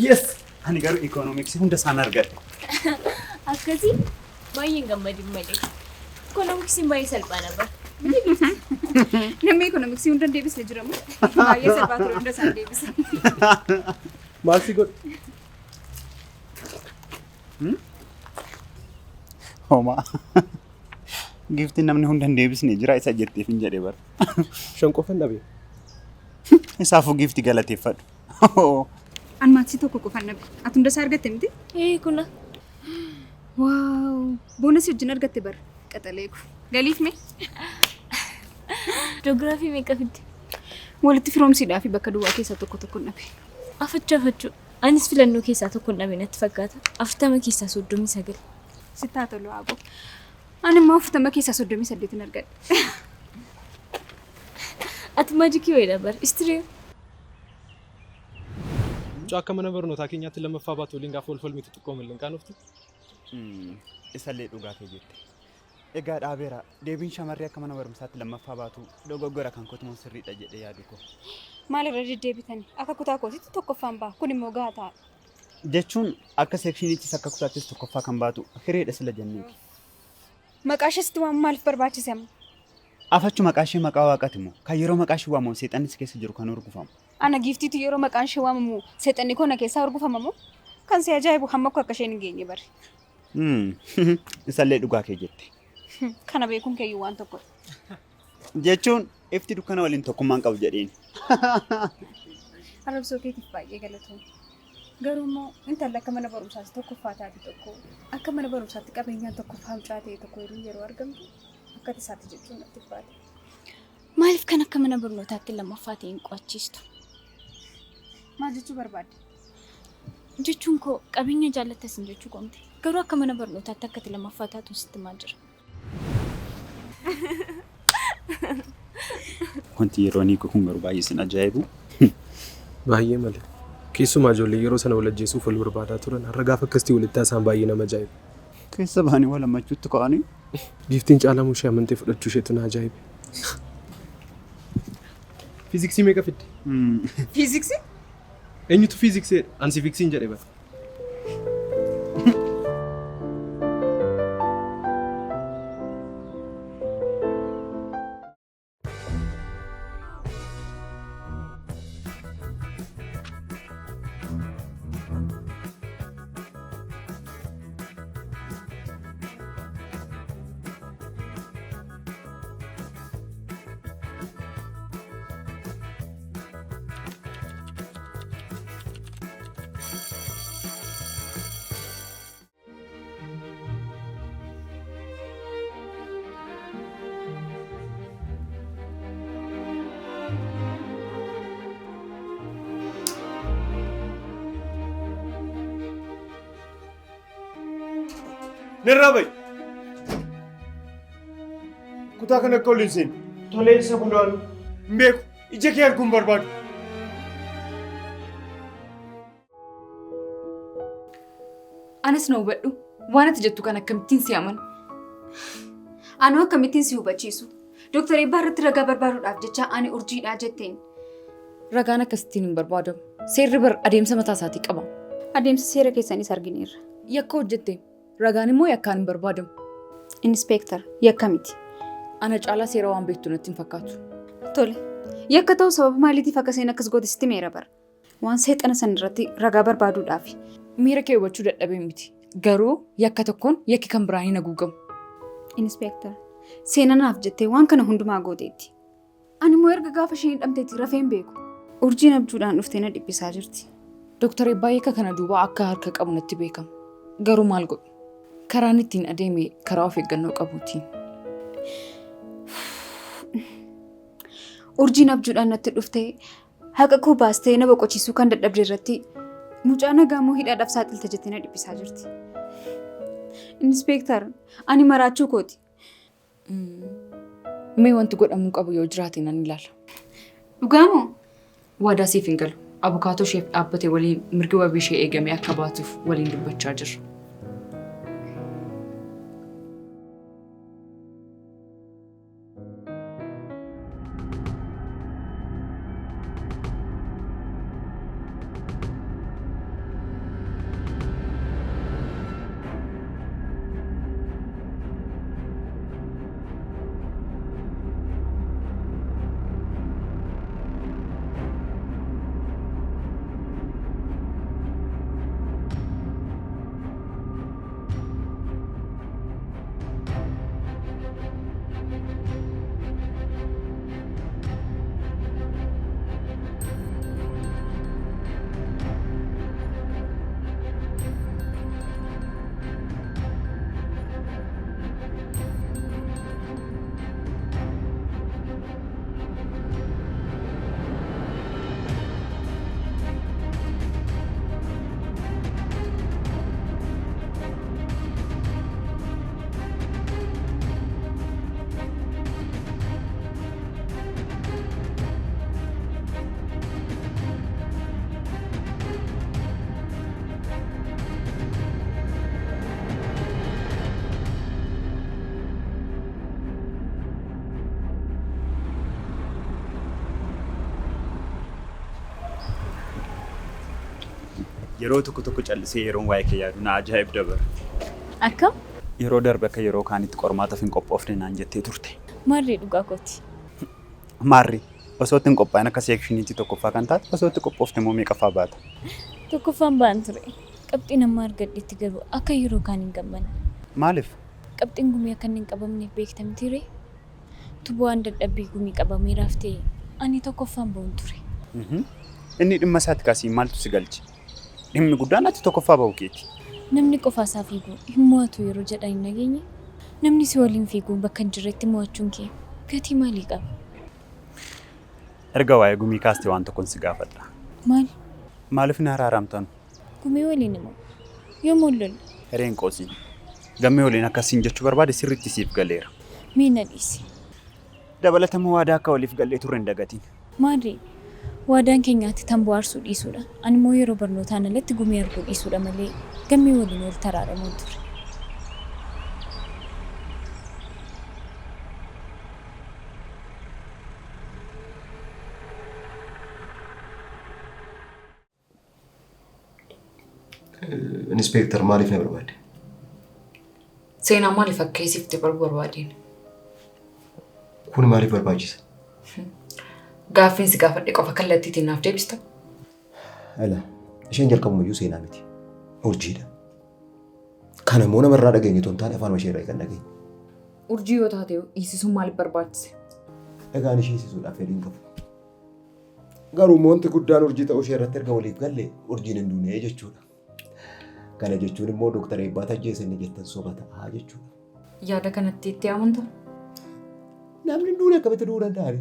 Yes. Ani garuu economics hunda isaan argadhe. Akkasii baay'een gammadin malee. Economics baay'ee salphaadha bara. Namni economics hunda deebisee jiramu. Baay'ee salphaa ture hunda isaan deebisee. Maal si godhu? Homa. Giftiin namni hunda hin deebisne jira isa jetteef hin jedhe bara. Shan qofan dhabe. Isaafuu giftii galateeffadhu. An maatii tokko qofan dhabe. Ati hunda isaa argatte miti? Kuna. Waaw. Boonasii wajjin argatte bara. Qaxaleeku. Galiif mee? Ji'oogiraafii meeqa fidde? Walitti firoomsiidhaa fi bakka duwwaa keessaa tokko dhabe. Afachuu. Anis filannoo keessaa tokko dhabe natti fakkaata. 40 keessaa 39. Sitti haa tolu Aaboo. Ani immoo 40 keessaa 38 argadhe. Ati maajikii wayiidha bara. Istiriyo. Akka mana barnootaa keenyaatti lammaffaa baatu waliin gaafa wal falmitu xiqqoomallee qaanofti. Isallee dhugaa kee jette. Egaa dhaabeera deebiin shamarree akka mana barumsaatti lammaffaa baatu dogoggora kan kotumaan sirriidha jedhee yaadu ko. Maalirra deddeebitanii? Akka kutaa kootiitti tokkoffaan ba'a. Kun immoo gahaa ta'a. Jechuun akka seekshiniittis akka kutaattis tokkoffaa kan baatu hireedha sila jenneeti. Maqaa isheetti waan maaliif barbaachise amma? Afachuu maqaa ishee maqaa waaqaati immoo kan yeroo maqaa ishee waamamu seexannis keessa jiru kan horgufamu. Ana giftiitu yeroo maqaan ishee waamamu seexanni koo keessaa horgufamamu kan si ajaa'ibu hamma akka isheen hin geenye bare. Isallee dhugaa kee jette. Kana beekuun keeyyuu waan tokkodha. Jechuun ifti dukkana waliin tokkummaan qabu jedheen. Arrabsoo keetiif baay'ee galatoomna. Garuu immoo intalli akka mana barumsaatti tokkoffaa taate tokko akka mana barumsaatti qabeenyaan tokkoffaa mucaa ta'e tokko yeroo argamtu akka isaatti jechuun natti baate. Maaliif kan akka mana barnootaatti lammaffaa ta'e hin qo'achiistu? Maal jechuu barbaadde? Jechuun koo qabeenya jaallattas hin jechuu qoomte. Garuu akka mana barnootaatti akka itti lammaffaa taatu sitti maal jira? Wanti yeroo ni kun garuu baay'ee sin ajaa'ibu. Baay'ee malee. Keessumaa ijoollee yeroo sana wal ajjeesuuf wal barbaadaa turan har'a gaafa akkasii walitti haasaan baay'ee nama ajaa'iba. Keessa bahanii wal hammachuutti ka'anii. Giftiin caalamuu ishee amantee fudhachuu isheetu na ajaa'ibe. Fiiziksii meeqa fidde? Fiiziksii? Eenyutu fiiziksii? Ansi fiiksiin jedhee bara. Nirrabai. Kutaa kana akka waliin seenu. Tolee isa bunaalu. Mbeeku ija kee arguun barbaadu. Anas na hubadhu. Waan ati jettu kan akkamittiin si amanu? Anuu akkamittiin si hubachiisu? Dooktar Eebbaa irratti ragaa barbaaduudhaaf jecha ani urjiidhaa jetteen. Ragaan akkasittiin hin barbaadamu. Seerri adeemsa mataa isaatii qaba. Adeemsa seera keessanis argineerra. Yakka hojjette. Ragaan immoo yakkaan hin barbaadamu. Inspektar, yakka miti. Ana caalaa seera waan beektu natti hin fakkaatu. Tole. Yakka ta'u sababa maaliitiif akka seen akkas goote sitti meera bara? Waan seexana san irratti ragaa barbaaduudhaaf. Miira kee hubachuu dadhabee miti. Garuu yakka tokkoon yakki kan biraan hin haguugamu. Inspektar, seenanaaf jettee waan kana hundumaa gooteetti. Ani immoo erga gaafa isheen hidhamteetti rafee hin beeku. Urjiin abjuudhaan dhuftee na dhiphisaa jirti. Dooktar Eebbaa yakka kana duubaa akka harka qabu natti beekama. Garuu maal godhu? Karaan ittiin adeeme karaa of eeggannoo qabuutiin. Urjiin abjuudhaan natti dhuftee haqa koo baastee na boqochiisuu kan dadhabde irratti mucaa nagaamoo hidhaadhaaf saaxilta jettee na dhiphisaa jirti. Inspektar, ani maraachuu kooti. Mee wanti godhamuu qabu yoo jiraate nan ilaala. Dhugaamoo? Waadaa siif hin galu. Abukaatoo ishee dhaabbate waliin mirgi wabii ishee eegamee akka baatuuf waliin dubbachaa jirra. yeroo tokko callisee yeroon waa'ee kee yaadu na ajaa'ib dabara. Akkam? Yeroo darbe akka yeroo kaanitti qormaataaf hin qophoofne naan jettee turte. Maarree dhugaa kooti. Maarri osoo ittiin qophaa'in akka seekshiniitti tokkoffaa kan taate osoo itti qophoofte immoo meeqaffaa baata? Tokkoffaan ba'an ture. Qabxii nama argadheetti garuu akka yeroo kaan hin gammanne. Maaliif? Qabxiin gumii akka hin qabamneef beektamti ree. Tubu'aan dadhabbii gumii qabameeraaf ta'e ani tokkoffaan ba'uun ture. Inni dhimma isaatti kaasii maaltu si galche? Dhimmi guddaan ati tokkoffaa ba'u keeti. Namni qofaasaa fiiguu hin mo'atu yeroo jedhan hin nageenye. Namni si waliin fiiguu bakka hin jirretti mo'achuun kee gatii maalii qaba? Erga waa'ee gumii kaastee waan tokkoon si gaafadha. Maal? Maaliif na araaramtan? Gumii waliin immoo yoom lolle? Hereen qoosii. Gammee waliin akkasiin jechuu barbaade sirriitti siif galeera. Mee na dhiisi. Dabalatama waadaa akka waliif gallee turre hin dagatiin. Maarree waadaan keenyaatti tamboo aarsuu dhiisuudha. Ani immoo yeroo barnootaan alatti gumii arguu dhiisuudha malee gammee waliin wal taraaramuun ture. Inspektar maaliif na barbaade? Seenaa maaliif akka isiifte barbaadeen? Kun maaliif barbaachisa? Gaaffiin si gaafadhe qofa kallattiitiin naaf deebista? Ala, isheen jalqabumayyuu seenaa miti. Urjiidha. Kana immoo namarraa dhageenye otoo hin taane afaan ishee irraa kan dhageenye. Urjii yoo taate hiisisuun maaliif barbaachise? Dhagaan ishee hiisisuudhaaf fedhiin qabu. Garuu wanti guddaan urjii ta'uu ishee irratti erga waliif galle urjiin hin duune jechuudha. Kana jechuun immoo Dr. Eebbaat ajjeesanii jettan soba ta'aa jechuudha. Yaada kanatti itti amantaa? Namni hin duune akkamitti du'uu danda'a?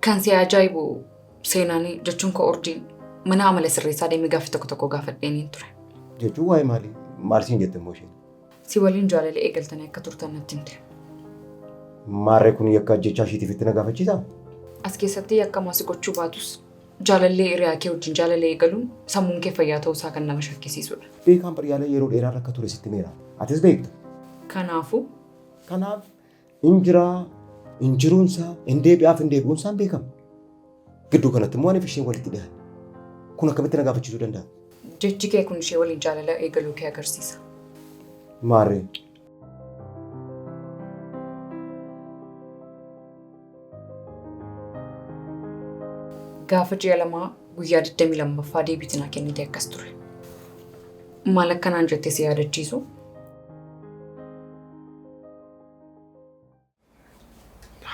Kan si ajaa'ibu seenaan jechuun koo urjiin mana amala sirreessaa deemee gaaffii tokko gaafadheeniin ture. Jechuun waa'ee maalii? Maal siin jette immoo isheen? Si waliin jaalallee eegaltanii akka turtan natti himte. Maarree kun yakka ajjechaa ishiitiif itti na gaafachiisaa? As keessatti yakka maasi gochuu baatus jaalallee hiriyaa kee wajjin jaalallee eegaluun sammuun kee fayyaa ta'uusaa kan nama shakkisiisudha. Beekaan baryaalee yeroo dheeraa akka ture sitti meera. Atis beekta. Kanaafuu injiraa injiruunsaa hin deebi'uunsaan beekama. Gidduu kanatti immoo ani fi isheen walitti dhiyaanne. Kun akkamitti na gaafachiisuu danda'a? Jechi kee kun ishee waliin jaalala eegaluu kee agarsiisa. Maarree. Gaafa ji'a lamaa guyyaa 22ffaa deebiitii naa kennite akkas ture. Maal akkanaan jettee si yaadachiisu?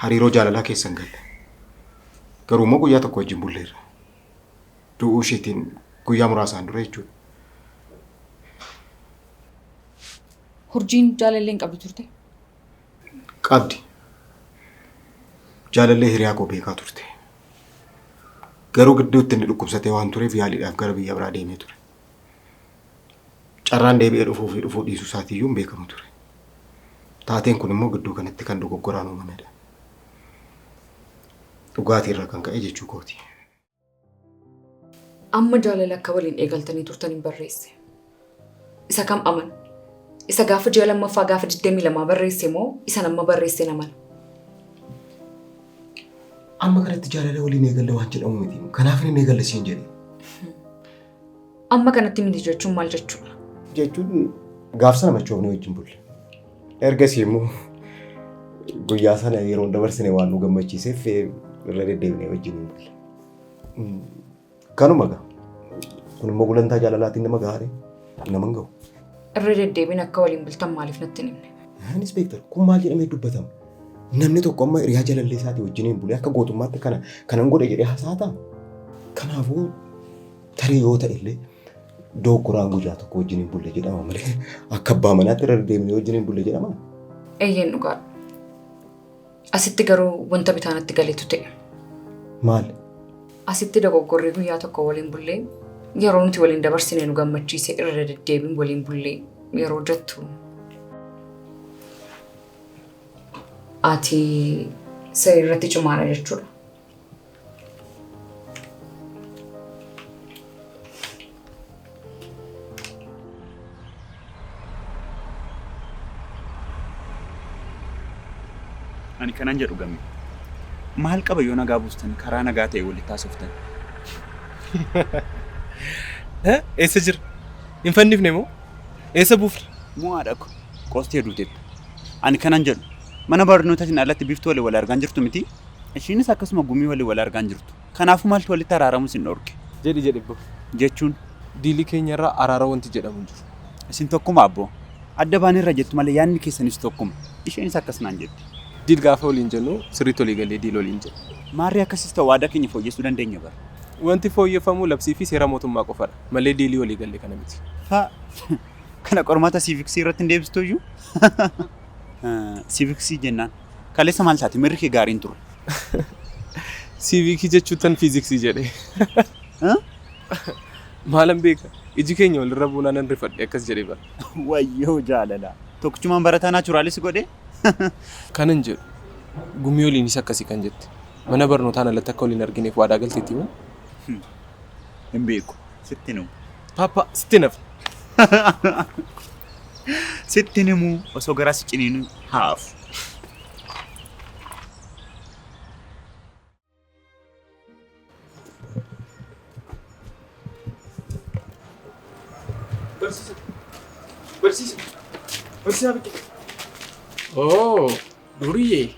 Hariiroo jaalalaa keessan galle. Garuu immoo guyyaa tokko wajjin bulleerra. Du'uu isheetiin guyyaa muraasaan dura jechuudha. Urjiin jaalallee hin qabdu turte? Qabdi. Jaalallee hiriyaa koo beekaa turte. Garuu gidduutti inni dhukkubsatee waan tureef yaaliidhaaf gara biyya biraa deemee ture. Carraan deebi'ee dhufuu dhiisuu isaatiiyyuu hin beekamu ture. Taateen kun immoo gidduu kanatti kan dogoggoraan uumamedha. Dhugaatii irraa kan ka'e jechuu kooti. Amma jaalala akka waliin eegaltanii turtan hin barreesse. Isa kam amana? Isa gaafa ji'a lammaffaa gaafa 22 barreesse moo isa nama barreesse namana? Amma kanatti jaalala waliin eegalla waan jedhamu miti. Kanaaf inni eegalla siin jedhe. Amma kanatti miti jechuun maal jechuudha? Jechuun gaafsa namatti oofne wajjin bulle. Ergasii immoo guyyaa sana yeroo dabarsine waan nu gammachiiseef irra deddeebinee wajjin hin bulle. Kanuma gaa. Kun immoo gulantaa jaalalaatiin nama gaarii nama hin gahu. Irra deddeebiin akka waliin bultan maaliif natti hin himne? Inspektar kun maal jedhamee dubbatama? Namni tokko amma hiriyaa jaalallee isaatii wajjin hin bulle akka gootummaatti kanan godhe jedhee haasa'ata. Kanaafuu tarii yoo ta'e illee dogoggoraan guyyaa tokko wajjin hin bulle jedhama malee akka abbaa manaatti irra deddeebinee wajjin hin bulle jedhama. Eeyyeen dhugaadha. Asitti garuu wanta bitaanatti galeetu ta'e. Maal? Asitti dogoggorrii guyyaa tokko waliin bullee yeroo nuti waliin dabarsine nu gammachiise irra deddeebiin waliin bullee yeroo jettu. Ati sirrii irratti cimaadha jechuudha. Ani kanan jedhu gamme. maal qaba yoo nagaa buustan karaa nagaa ta'e walitti haasoftan. Eessa jira? Hin fannifne moo? Eessa buufna? Moo haadha ko qoostee duuteetta. Ani kanan jedhu mana barnootaatiin alatti biiftuu walii wal argaan jirtu miti. Ishiinis akkasuma gumii walii wal argaan jirtu. Kanaafuu maaltu walitti araaramu sin dhorke? Jedhi boo. Jechuun Diilii keenyarraa araara wanti jedhamu jiru. isin tokkuma abboo. Adda baanirra jettu malee yaadni keessanis tokkuma. Isheenis akkasumaan jetti. Diil gaafa waliin jennu sirriitti walii galee diil waliin jennu. Maarri akkasis ta'u waadaa keenya fooyyessuu dandeenya bara. Wanti fooyyeffamu labsii fi seera mootummaa qofadha. Malee diilii walii galee kana miti. Kana qormaata siiviksii irratti hin deebistu iyyuu. Siiviksii jennaan kaleessa maal taate mirri kee gaariin ture. Siivikii jechuun tan fiiziksii jedhee. Maalan beeka iji keenya walirra buunaan nan rifadhe akkas jedhee bara. Wayyoo jaalala. Tokkichumaan barataa naachuraalis godhe. Kanan jedhu gumii waliinis akkasii kan jette. Mana barnootaan alatti akka waliin argineef waadaa galteetti moo? Hin beeku. Sitti himu. Papa sitti nafa. Sitti himu osoo garaa si ciniinu haafu. Barsiisaa biqilaa. Oh, duriyyee.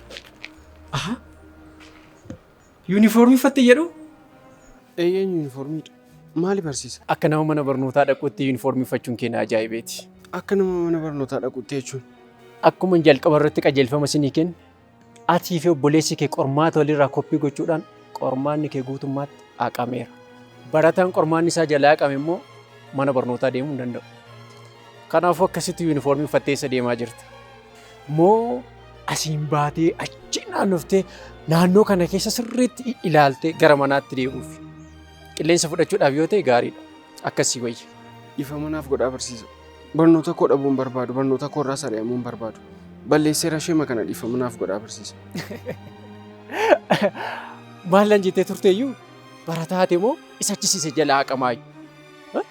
Aha. Yuunifoormii uffatte jedhu? Eeyyeen yuunifoormiidha. Maali barsiisa? Akka nama mana barnootaa dhaquutti yuunifoormii uffachuun keenya ajaa'ibeeti. Akka nama mana barnootaa dhaquutti jechuun. Akkuma jalqaba irratti qajeelfama isinii kennu, atii fi obboleessi kee qormaata walirraa koppii gochuudhaan qormaanni kee guutummaatti haqameera. Barataan qormaanni isaa jalaa haqame immoo mana barnootaa deemuu hin danda'u. Kanaafuu akkasitti yuunifoormii uffattee isa deemaa jirti. Moo asiin baatee achi naannoftee naannoo kana keessa sirriitti ilaaltee gara manaatti deemuuf qilleensa fudhachuudhaaf yoo ta'e gaariidha. Akkasii wayya. Ifa manaaf godhaa barsiisa. Barnoota koo dhabuun barbaadu. Barnoota koo irraa sari'amuun barbaadu. Balleesseera sheema kana dhiifa manaaf godhaa barsiisa. Maal jettee turteeyyuu barataa haate moo isa achisiise jalaa haqamaayu?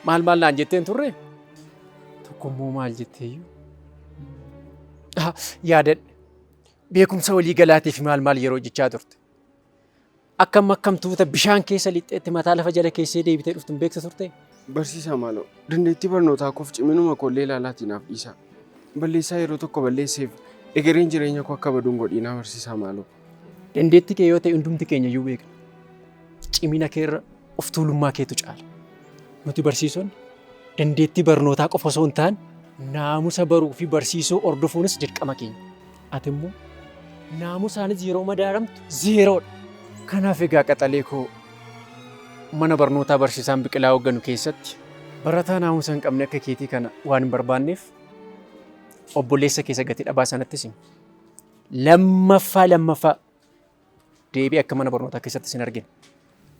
Maal naan jetteen turre? Tokkommoo maal jetteeyyuu? Yaadadhe beekumsa walii galaatiif maal yeroo jechaa turte. Akkam tuuta bishaan keessa lixxeetti mataa lafa jala keessee deebitee dhuftu beekta turte? Barsiisaa maaloo dandeettii barnootaa koof ciminuma koollee ilaalaatiin naaf dhiisaa. Balleessaa yeroo tokko balleesseef egereen jireenya koo akka baduun godhiinaa barsiisaa maaloo. Dandeettii kee yoo ta'e hundumti keenya iyyuu beekna. Cimina keerra of tuulummaa keetu caala. Nuti barsiisonni dandeettii barnootaa qofa osoo hin taane naamusa baruu fi barsiisuu hordofuunis dirqama keenya. Ati immoo naamusaanis yeroo madaalamtu zeeroodha. Kanaaf egaa qaxalee koo mana barnootaa barsiisaan biqilaa hoogganu keessatti barataa naamusa hin qabne akka keetii kana waan hin barbaanneef obboleessa keessa gatii dhabaa sanattis lammaffaa deebii akka mana barnootaa keessatti sin argina.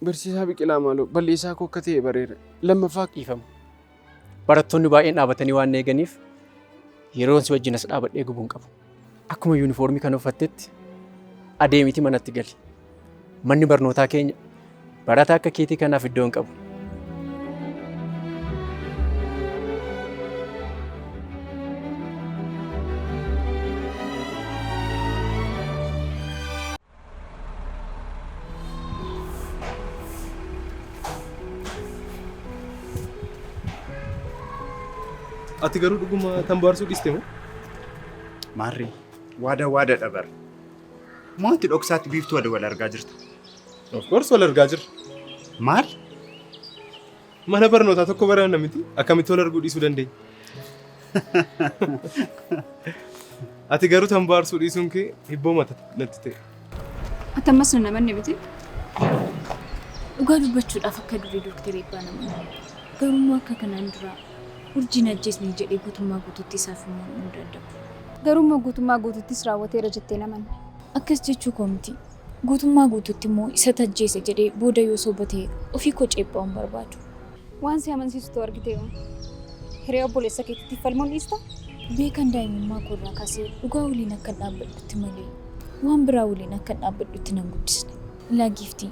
Barsiisaa biqilaa maaloo balleessaa koo akka ta'e bareera. Lammaffaa dhiifamu. Barattoonni baay'een dhaabatanii waan eeganiif yeroon si wajjin as dhaabadhee gubuun qabu. Akkuma yuunifoormii kana uffattetti adeemiti manatti gali. Manni barnootaa keenya barataa akka keetii kanaaf iddoo hin qabu. Ati garuu dhuguma tambaarsuu dhiiste moo? Maarri waada dhabar. Maanti dhoksaatti biiftuu wal argaa jirta. Of course wal argaa jirra. Maal? Mana barnootaa tokko baranna miti akkamitti wal arguu dhiisuu dandeenya? Ati garuu tambaarsuu dhiisuun kee hibboo mata natti ta'e. Ati ammas namanni miti? Dhugaa dubbachuudhaaf akka durii dooktarii eebbaa namanni. Garuu akka kanaan dura urjiin ajjeesni jedhee guutummaa guutuutti isaaf himuu danda'u. Garuu guutummaa guutuuttis raawwateera jettee namanni. Akkas jechuu koo miti. Guutummaa guutuutti immoo isa tajjeese jedhee booda yoo sobatee ofii koo ceephaa'uun barbaadu. Waan si amansiistu argitee hiree obboleessa keetitti falmuun dhiista? Beekan daa'imummaa koorraa kaasee dhugaa waliin akka dhaabbadhutti malee waan biraa waliin akka dhaabbadhutti nan guddisne. Laagiftii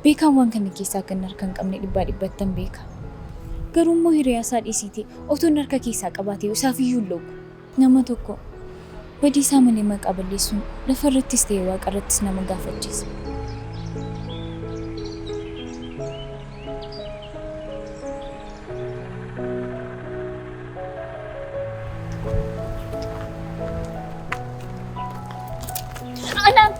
beekan waan kana keessaa kan harka hin qabne dhibbattan beeka. Garuu immoo hiriyaa isaa dhiisitee otoon harka keessaa qabaatee isaaf iyyuu hin loogu. Nama tokko badiisaa malee maqaa balleessuun lafarrattis ta'ee waaqarrattis nama gaafachiisa. Anaan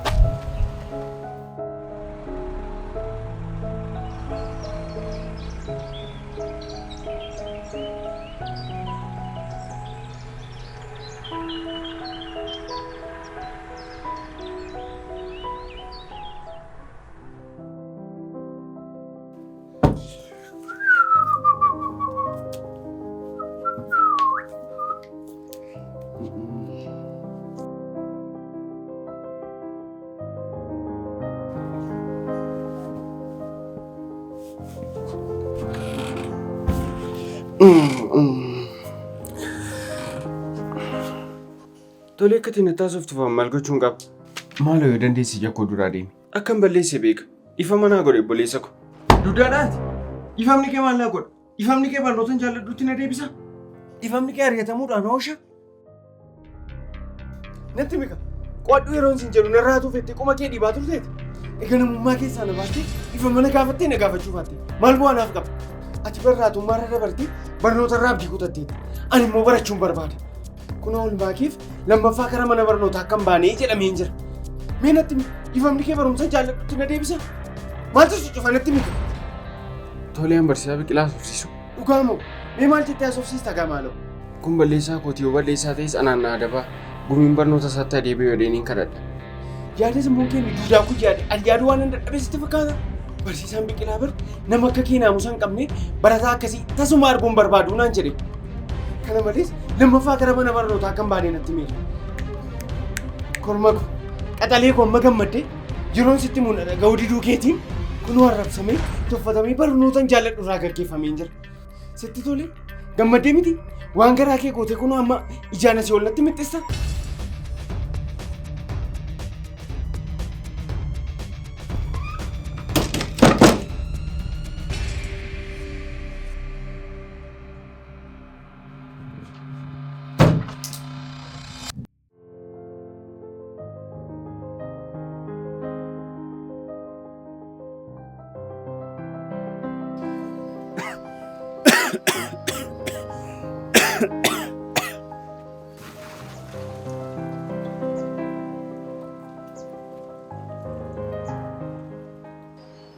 Tole akka itti taasiftuuf maal gochuun qaba? Maaloo yoo dandeessi jakkoo duraa deemi. Akkam balleesse beeka. Ifa manaa godhe obboleessa ko. Dudaadhaati. Ifamni kee maal naa godha? Ifamni kee barnootaan jaalladhuutti na deebisa? Ifamni kee ari'atamuudhaan oosha? Natti mika. Qo'adhu yeroon siin jedhu narraa tuufettee qoma kee dhibaa turteeti. Egaa namummaa keessaa na baattee ifa mana gaafattee na gaafachuu baatte. Maal bu'aa naaf qaba? Ati barraatummaa irra dabartee barnoota irraa abdii kutatteeti. Ani immoo barachuun barbaada. Kunoo olmaakiif lammaffaa karaa mana barnootaa akkam baanee jedhamee hin jira. Mee natti ifamni kee barumsa jaalladhutti na deebisa? Maaltu si cufa natti mika? Toleen barsiisaa biqilaa soofsiisu. Dhugaa moo? Mee maal jettee asoofsiista gamaaloo? Kun balleessaa kooti yoo balleessaa ta'es anaan na adabaa. Gumiin barnoota isaatti adeebee yoo deeniin kadhadha. Yaada sammuu keenya duudaa kun yaadu waan hin dadhabee sitti fakkaata. Barsiisaan biqilaa bar nama akka kee naamusa hin qabne barataa akkasii tasuma arguun barbaadu naan jedhe. Kana malees lammaffaa gara mana barnootaa kan baanee natti miira. Korma ko qaxalee koo amma gammaddee yeroon sitti mul'ata ga'uu diduu keetiin kunoo arrabsamee tuffatamee barnootaan jaalladhu irraa gaggeeffamee hin jira. Sitti tole gammaddee miti waan garaa kee gootee kunoo amma ijaan asii ol natti mixxista.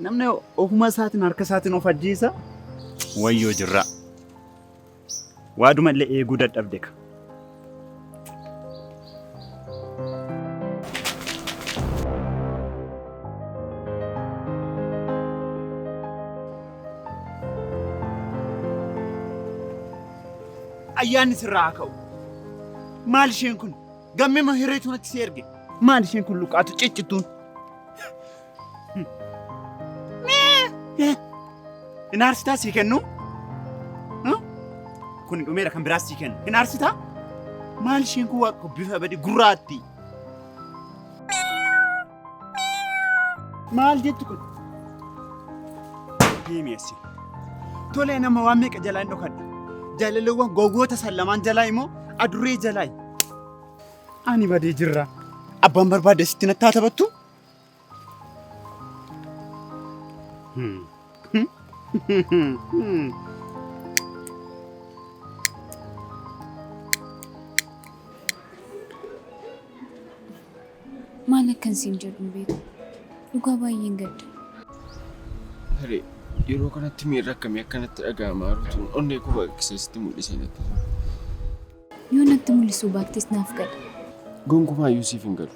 Namni ofuma isaatiin harka isaatiin of ajjeesa wayyoo jirra. Waaduma illee eeguu dadhabde ka. Ayyaanni sirraa haa ka'u. Maal isheen kun? Gammee mahireetu natti si erge. Maal isheen kun luqaatu ciccituun? Hin aarsitaa sii kennu? Kun dhumeera kan biraas sii kennu. Hin aarsitaa? Maal isheen kun waaqa bifa badi gurraatti? Maal jettu kun? Himeessi. Tolee nama waan meeqa jalaa hin dhokadha. Jaalalawwan gogoota sallamaan jalaa immoo adurree jalaa. Ani badee jirra. Abbaan barbaade sitti natti haa taphattu? maal akkan siin jedhu beeku. Dhugaa baay'een gadda. Haree yeroo kanatti miirri akkamii akkanatti dhaga'amaa jiruun onnee koo baqaqseesitti mul'isee natti. Yoo natti mul'isuu baattis naaf gadha. Gonkumaa Yuusiif hin galu.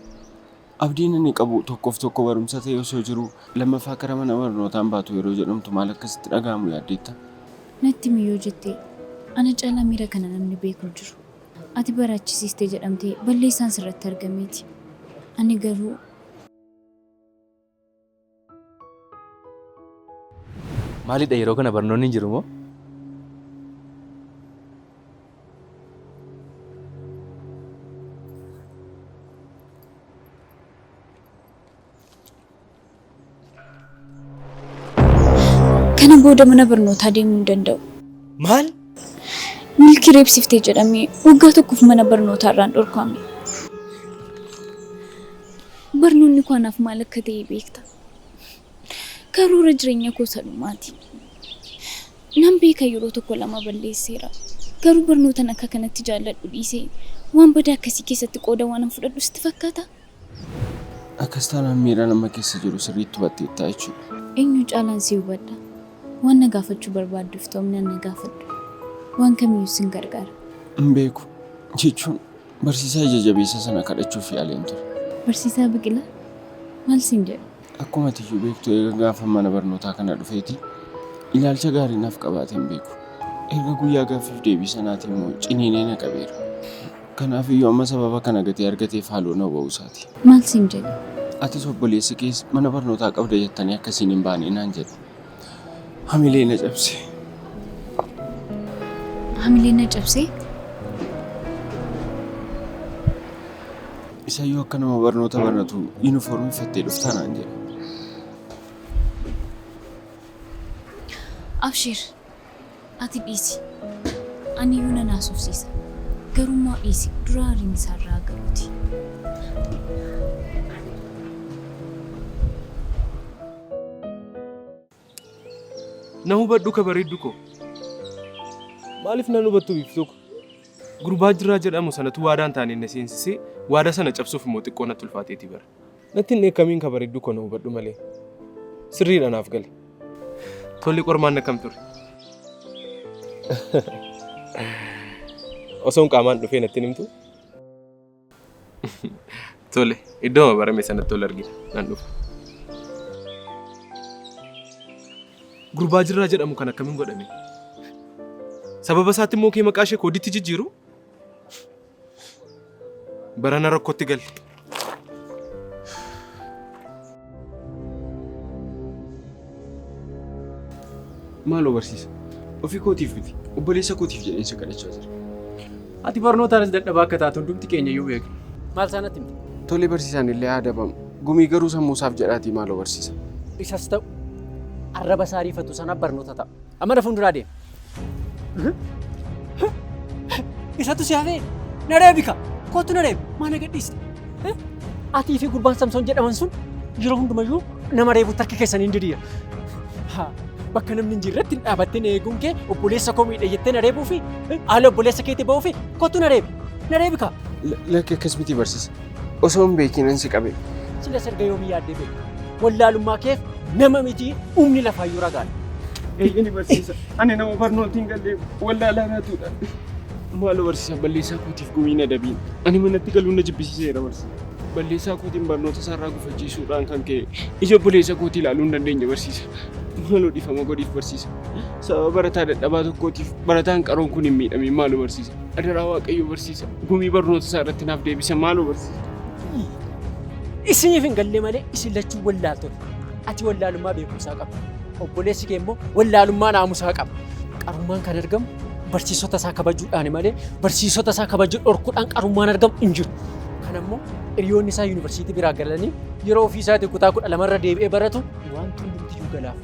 Abdiin inni qabu tokkoof tokko barumsa ta'e osoo jiru lammaffaa karaa mana barnootaan baatu yeroo jedhamtu maal akkasitti dhaga'amu yaaddeetta? Natti miyyoo jettee ana caalaa miira kana namni beeku jiru. Ati baraachisiistee jedhamtee balleessaan sirratti argameeti. Ani garuu maalidha yeroo kana barnoonni hin jiru moo? kana booda mana barnootaa deemuu hin danda'u. Maal? Milkii reebsiftee jedhamee waggaa tokkoof mana barnootaa irraan dhorkame. Barnoonni koo anaaf maal akka ta'e beekta. Karoora jireenya koo salumaati. Nan beeka yeroo tokko lama balleesseera. Garuu barnootaan akka kanatti jaalladhu dhiisee waan badaa akkasii keessatti qooda waan fudhadhu sitti fakkaata? Akkastaan miira nama keessa jiru sirriitti hubatteettaa jechuudha. Eenyu caalaan si hubadha? Waan na gaafachuu barbaadduuf ta'umni na gaafadhu. Waan kamiyyuu sin gargaara. Hin beeku jechuun barsiisaa ija jabeessa sana kadhachuuf yaaleen ture. Barsiisaa Biqilaa maal siin jedhu? Akkuma tiyyuu beektu eega gaafa mana barnootaa kana dhufeeti ilaalcha gaarii naaf qabaatee hin beeku. Erga guyyaa gaaffiif deebii sanaatii immoo ciniinee na qabeera. Kanaafiyyuu amma sababa kana gatee argateef haaloo na ba'uu isaati. Maal siin jedhu? Atis obboleessi keessa mana barnootaa qabda jettanii akkasiin hin baane naan jedhu. Hamilee na cabse. Hamilee na cabsee? Isayyuu akka nama barnoota baratu yuunifoormii uffattee dhuftaa naan jedhu. Abshir, ati dhiisi. Ani iyyuu nan haasofsiisa. Garummaa dhiisi. Dura hariin isaarraa galuuti. Na hubadhu ka bareeddu koo. Maaliif nan hubattu biiftuu ko? Gurbaa Jirraa jedhamu sanatu waadaan taaneen na seensisee waadaa sana cabsuuf immoo xiqqoo natti ulfaateeti bara. Natti hin eekamiin ka bareeddu koo na hubadhu malee. Sirriidha naaf gale. Tolli qormaan akkam ture. Osoon qaamaan dhufee natti himtu. Tole, iddoo barame sanatti ol argina nan dhufa. Gurbaa Jirraa jedhamu kan akkamiin godhame? Sababa isaatti immoo kee maqaa ishee kooditti jijjiiru? Barana rakkootti galle. Maaloo barsiisa? Ofii kootiif miti. Obboleessa kootiif jedheensa kadhachaa jira. Ati barnootaanis dadhabaa akka taatu hundumti keenya iyyuu beekna. Maal isaanatti himte? Tole barsiisaan illee adabamu. Gumii garuu sammuusaaf jedhaatii maaloo barsiisa? Isas ta'u arraba isaa riifatu sana barnoota ta'a. Amma na fuulduraa deema. Isatu si hafee na reebika. Kootu na reebi. Maana gadhiiste? Atii fi gurbaan Samsoon jedhaman sun yeroo hundumayyuu nama reebutti harka keessanii hin diriira. Bakka namni hin jirretti dhaabattee na eeguun kee obboleessa koo miidha jettee na reebuu fi haala obboleessa keetii ba'uu fi kootu na reebi. Na reebika. Lakki akkas miti barsiisa. Osoo hin beekinan si qabe. Silas erga yoomii yaaddee beeku. Wallaalummaa keef nama miti humni lafaayyuu ragaadha. Eeyyani barsiisa. Ani nama barnootiin gallee wallaalaa naatuudha. Maaloo barsiisa balleessaa kootiif gumii na dabiin. Ani manatti galuun na jibbisiiseera barsiisa. Balleessaa kootiin barnoota isaarraa gufachiisuudhaan kan ka'e ija obboleessa kootii ilaaluu hin dandeenye barsiisa. Maaloo dhiifama godhiif barsiisa. Sababa barataa dadhabaa tokkootiif barataan qaroon kun hin miidhame maaloo barsiisa. Adaraa Waaqayyoo barsiisa. Gumii barnoota isaa irratti naaf deebisa maaloo barsiisa. Isiniif hin galle malee isin lachuu wallaaltota. Ati wallaalummaa beekumsaa qaba. Obboleessi kee immoo wallaalummaa naamusaa qaba. Qarummaan kan argamu barsiisota isaa kabajuudhaan malee barsiisota isaa kabajuu dhorkuudhaan qarummaan argamu hin jiru. Kanammoo hiriyoonni isaa yuunivarsiitii biraa galanii yeroo ofii isaatii kutaa 12 irra deebi'ee baratu wanti hundumti iyyuu galaaf.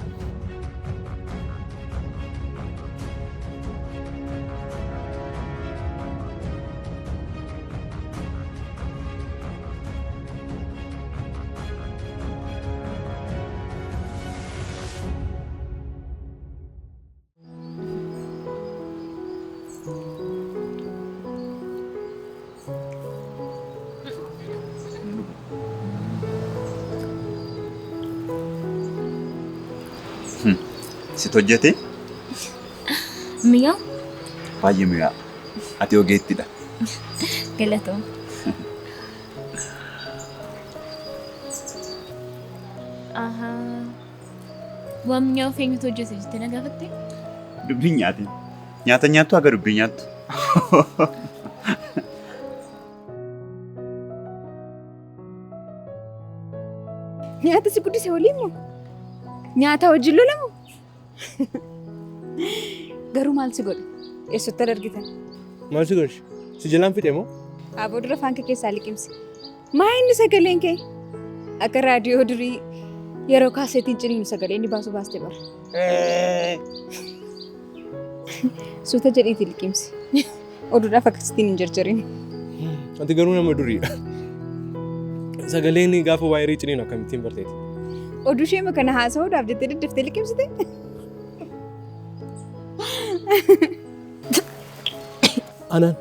Sit hojjete? Miyaa? Baay'ee miyaa. Ati ogeettidha. Galatoom. Waan miyaa of eenyutu hojjete jettee na gaafatte? Dubbii nyaati. Nyaata nyaattu haga dubbii nyaattu. Nyaata si guddise waliin moo? Nyaata wajjin lolamu? Garuu maal si godhe? Eessatti argitan? Maal si godhe? Si jalaan fixe moo? Aboo dura afaan kee keessaa liqimsi. Maa inni sagaleen kee? Akka raadiyoo durii yeroo kaaseetiin ciniinu sagalee inni baasu baaste bara. Suuta jedhiiti liqimsi. Oduudhaaf akkasittiin hin jarjarin. Ati garuu nama duriidha. Sagaleen gaafa waayirii ciniinu akkamittiin barteeti? Oduu ishee makana haasa'uudhaaf jettee daddaftee liqimsite? Anaan.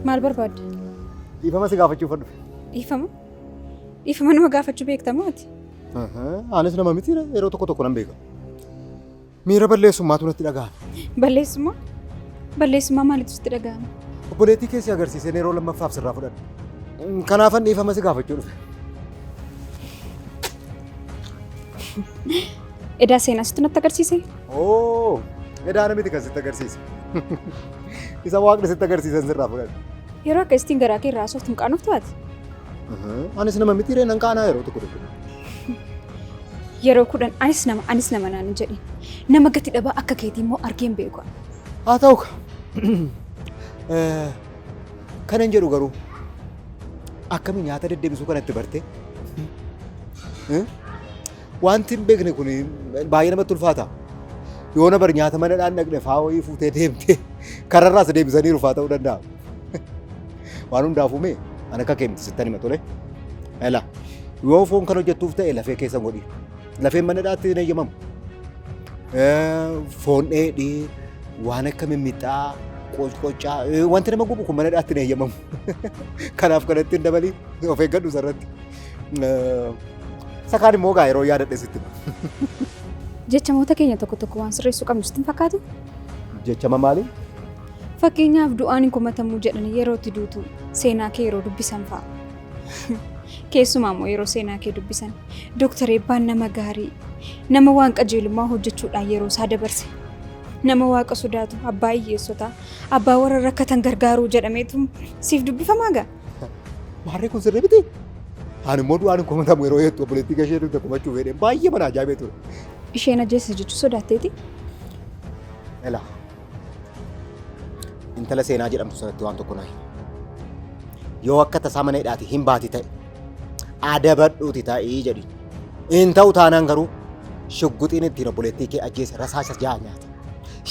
Maal barbaadde? Dhiifama si gaafachuu fadhu. Dhiifama? Dhiifama nama gaafachuu beektamaati? Anis nama miti yeroo tokko nan beeka. Miira balleessummaatu natti dhaga'ame. Balleessummaa? Balleessummaa maalitu sitti dhaga'ame? Obboleettii keessi agarsiiseen yeroo lammaffaaf sirraa fudhadhe. Kanaafan dhiifama si gaafachuu dhufe. Edaa seenaa sitti natti agarsiise? Oo, edaa namiti kan sitti agarsiise. Isa waaqni sitti agarsiisan sirraa fudhadhe. Yeroo akkasitiin garaa kee irraa sooftu hin qaanoftu ati? Anis nama miti nan qaanaa yeroo tokko. Yeroo 10 anis nama naan hin jedhin. Nama gati dhabaa akka keetii immoo argeen beeku. Haa ta'u kanan jedhu garuu akkamiin nyaata deddeebisuu kanatti barte? Wanti hin beekne kun baay'ee namatti ulfaata. Yoo na bar nyaata mana dhaan dhaqne faa wayii fuutee deemtee kararraas deebisanii rufaa ta'uu danda'a. Waan hundaafuu mee an akka kee miti sittan hima tole. Ela yoo foon kan hojjettuuf ta'e lafee keessa godhi. Lafeen mana dhaatti hin eeyyamamu. Foon dheedhii waan akka mimmiixaa qoccaa wanti nama gubu kun mana dhaatti hin eeyyamamu. Kanaaf kanatti hin dabalii of eeggadhu sarratti. Sakaan immoo gaa yeroo yaadadhe sitti hima. Jechamoota keenya tokko tokko waan sirreessuu qabnu sitti hin fakkaatu? Jechama maali? Fakkeenyaaf du'aan hin kumatamuu jedhanii yeroo itti duutu seenaa kee yeroo dubbisan fa'a. Keessumaa immoo yeroo seenaa kee dubbisan Dooktar Eebbaan nama gaarii nama waan qajeelummaa hojjechuudhaan yeroo isaa dabarse nama waaqa sodaatu abbaa hiyyeessotaa abbaa warra rakkatan gargaaruu jedhameetu siif dubbifamaa gaa? Maarree kun sirrii miti? Ani immoo du'aan hin kumatamu yeroo hedduu obboleettii gashee dugda kumachuu fedheen baay'ee mana ajaa'ibee ture. Isheen ajjeesse jechuu sodaatteeti? Ela intala seenaa jedhamtu sanatti waan tokko nahi. Yoo akka tasaa mana hidhaati hin baati ta'e adabadhuuti ta'ii jedhi. Hin ta'u taanaan garuu shugguxiin ittiin obboleettii kee ajjeese rasaasa ja'a nyaata.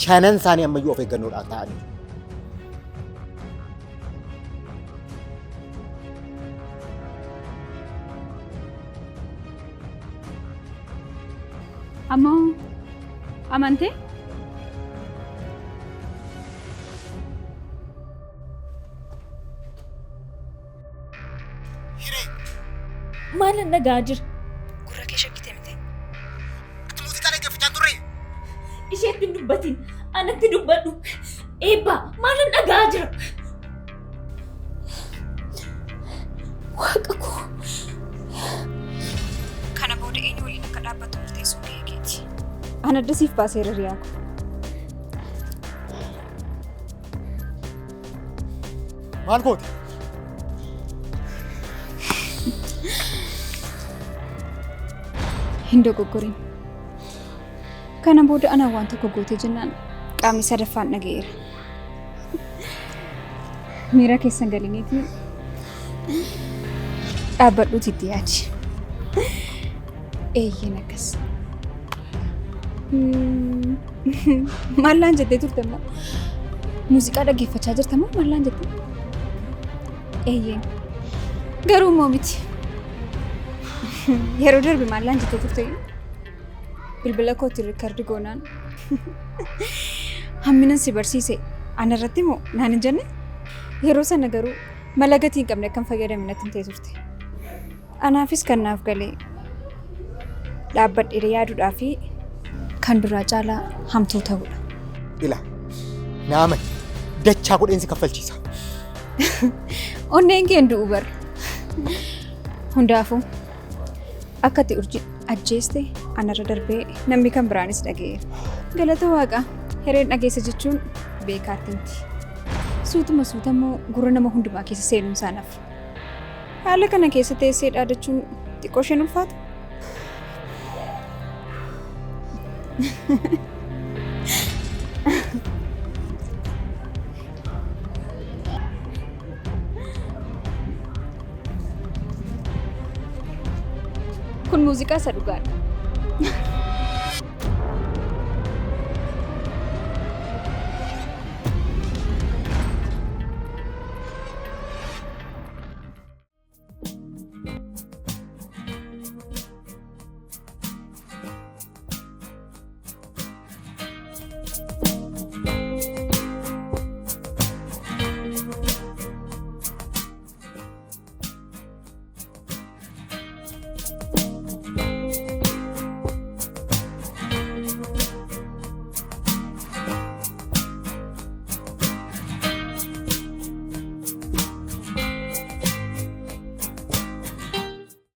Shanan isaanii ammayyuu of eeggannoodhaan ta'anii. Ammoo amantee? Maalan nagaa jira? Gurra kee shakkitee miti? Ati muuziqaa dhaggeeffachaa turre? Isheetti hin dubbatin. Anatti dubbadhu. Eebbaa maalan nagaa jira? Waaqa koo. Kana booda eenyu waliin akka dhaabbatu murteessuu kee keeti. Ana addasiif baasee ririyaa ko. Maal gooti? Hin dogoggorin. Kana booda ana waan tokko goote jennaan qaamni sadaffaan dhaga'eera. Miira keessan galiniiti dhaabbadhuuti itti yaadi. Eeyyeen akkas. Maallaan jettee turte immoo? Muuziqaa dhaggeeffachaa jirta moo maallaan jette? Eeyyeen. Garuu immoo miti. Yeroo darbe maallaan jettee turte? Bilbila kootti riikardi goonaan. Hamminan si barsiise anarratti moo naan hin jenne? Yeroo sana garuu mala gatii hin qabne akkan fayyadame natti hin ta'e turte. Anaafis kan naaf galee dhaabbadhee yaaduudhaa fi kan duraa caalaa hamtuu ta'uudha. Ila naama dachaa godheensi kaffalchiisa. Onneen keen du'u bara. Hundaafuu akka itti urjii ajjeeste anarra darbee namni kan biraanis dhaga'eera. Galata waaqaa hereen dhageessa jechuun beekaatti miti. Suutuma suutammoo gurra nama hundumaa keessa seenuun isaanaaf. Haala kana keessa teessee dhaadachuun xiqqoo isheen ulfaata. Kun muuziqaa isa dhugaadha.